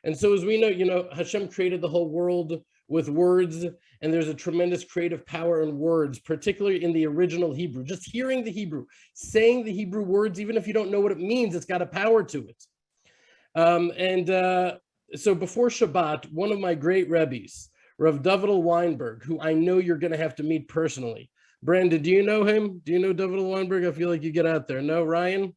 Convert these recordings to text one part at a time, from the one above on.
And so as we know, Hashem created the whole world with words, and there's a tremendous creative power in words, particularly in the original Hebrew. Just hearing the Hebrew, saying the Hebrew words, even if you don't know what it means, it's got a power to it. So before Shabbat, one of my great Rabbis, Rav David Weinberg, who I know you're going to have to meet personally. Brandon, do you know him? Do you know David Weinberg? I feel like you get out there. No, Ryan?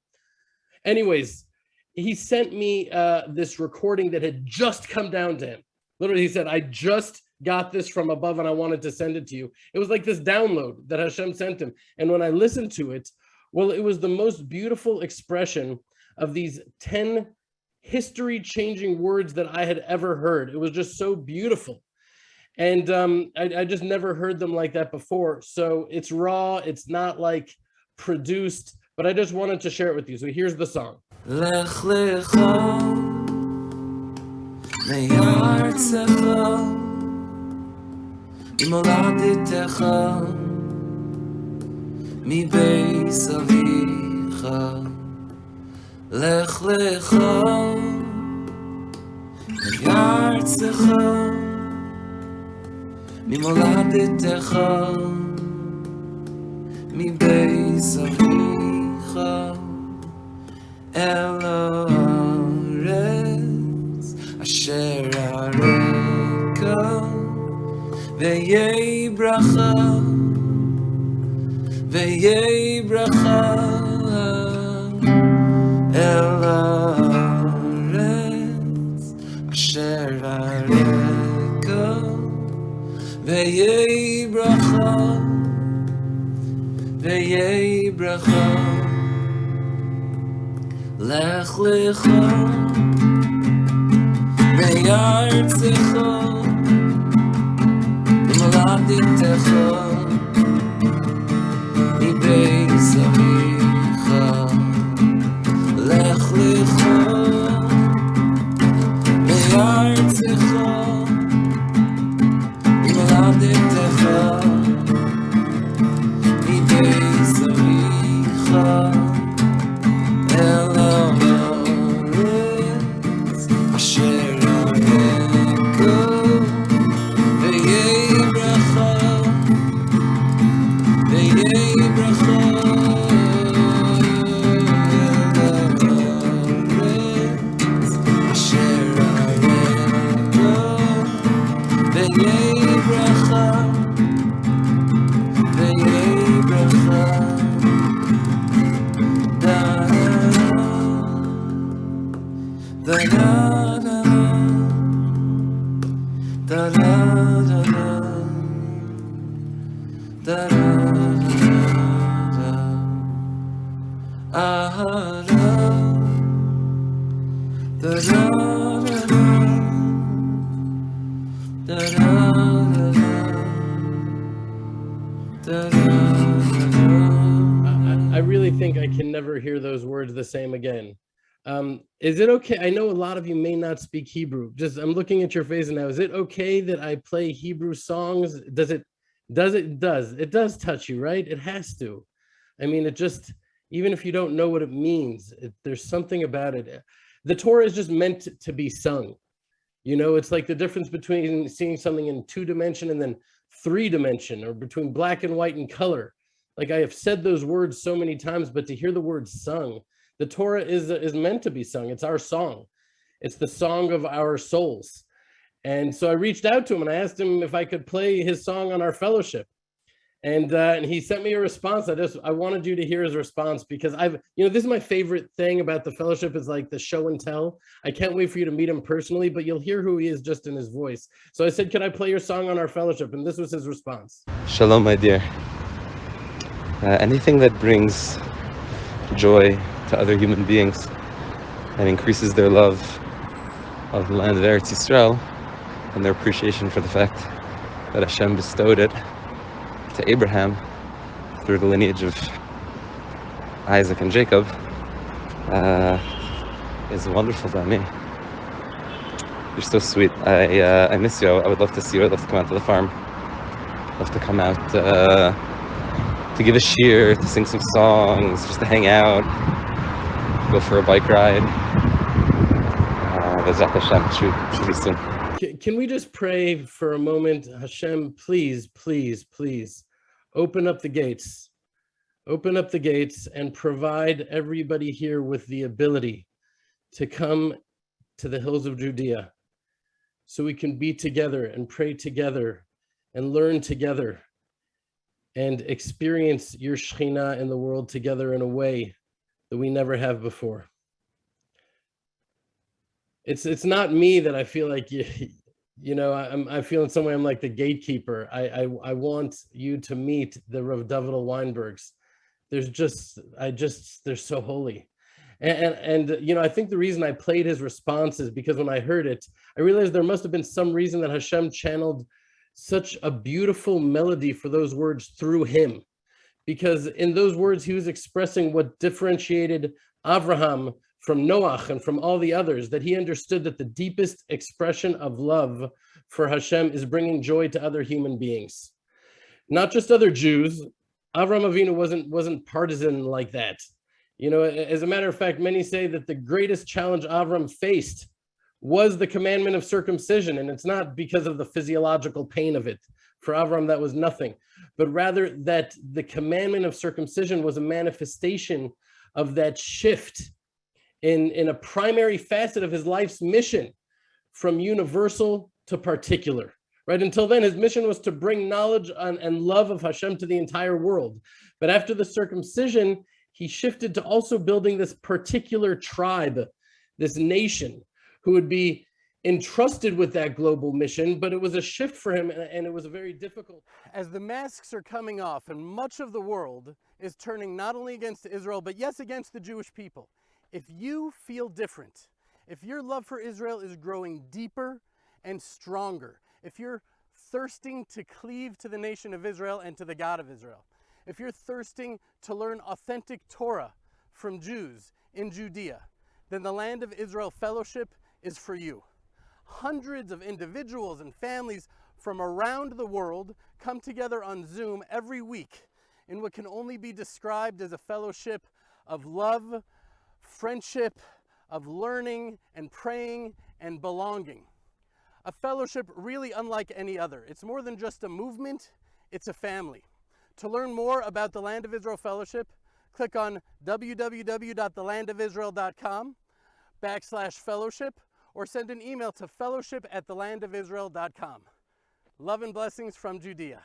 Anyways, he sent me this recording that had just come down to him. Literally, he said, I just got this from above and I wanted to send it to you. It was like this download that Hashem sent him. And when I listened to it, well, it was the most beautiful expression of these 10 history-changing words that I had ever heard. It was just so beautiful. And I just never heard them like that before. So it's raw, it's not like produced, but I just wanted to share it with you. So here's the song. Lech Lecha, me'artzecha, mimoladitecha, mibeis avicha. Lech Lecha, me'artzecha, mimoladitecha, mibeis avicha, el haaretz asher areka, ve'yei bracha, el haaretz asher areka, ve'yei bracha. Lech Lecha, me'artzecha, mimoladitecha, mibeis avicha. Lech Lecha, me'artzecha, mimoladitecha, mibeis avicha. El haaretz asher areka, ve'yei bracha, asher areka, ve'yei bracha. I really think I can never hear those words the same again. Is it okay? I know a lot of you may not speak Hebrew. I'm looking at your face now. Is it okay that I play Hebrew songs? It does touch you, right? It has to. I mean, even if you don't know what it means, there's something about it. The Torah is just meant to be sung. It's like the difference between seeing something in 2-dimension and then 3-dimension, or between black and white and color. Like I have said those words so many times, but to hear the words sung, the Torah is meant to be sung. It's our song. It's the song of our souls. And so I reached out to him and I asked him if I could play his song on our fellowship. And he sent me a response. I wanted you to hear his response, because this is my favorite thing about the fellowship, is like the show and tell. I can't wait for you to meet him personally, but you'll hear who he is just in his voice. So I said, can I play your song on our fellowship? And this was his response. Shalom, my dear. Anything that brings joy to other human beings and increases their love of the land of Eretz Yisrael and their appreciation for the fact that Hashem bestowed it to Abraham through the lineage of Isaac and Jacob is wonderful to me. You're so sweet. I miss you. I would love to see you. I'd love to come out to the farm. I'd love to come out to give a shiur, to sing some songs, just to hang out, go for a bike ride. B'ezrat Hashem, should be soon. Can we just pray for a moment? Hashem, please, please, please, open up the gates. Open up the gates and provide everybody here with the ability to come to the hills of Judea so we can be together and pray together and learn together and experience your Shekhinah in the world together in a way that we never have before. It's not me that I feel like I feel in some way I'm like the gatekeeper. I want you to meet the Rav David Weinbergs. They're so holy. And I think the reason I played his response is because when I heard it, I realized there must have been some reason that Hashem channeled such a beautiful melody for those words through him. Because in those words, he was expressing what differentiated Avraham from Noach and from all the others, that he understood that the deepest expression of love for Hashem is bringing joy to other human beings, not just other Jews. Avraham Avinu wasn't partisan like that. As a matter of fact, many say that the greatest challenge Avram faced was the commandment of circumcision, and it's not because of the physiological pain of it. For Avram, that was nothing, but rather that the commandment of circumcision was a manifestation of that shift in a primary facet of his life's mission, from universal to particular. Right? Until then, his mission was to bring knowledge and love of Hashem to the entire world. But after the circumcision, he shifted to also building this particular tribe, this nation, who would be entrusted with that global mission. But it was a shift for him, and it was a very difficult. As the masks are coming off, and much of the world is turning not only against Israel, but yes, against the Jewish people. If you feel different, if your love for Israel is growing deeper and stronger, if you're thirsting to cleave to the nation of Israel and to the God of Israel, if you're thirsting to learn authentic Torah from Jews in Judea, then the Land of Israel Fellowship is for you. Hundreds of individuals and families from around the world come together on Zoom every week in what can only be described as a fellowship of love, friendship, of learning and praying and belonging. A fellowship really unlike any other. It's more than just a movement, it's a family. To learn more about the Land of Israel Fellowship, click on www.thelandofisrael.com/fellowship or send an email to fellowship@thelandofisrael.com. Love and blessings from Judea.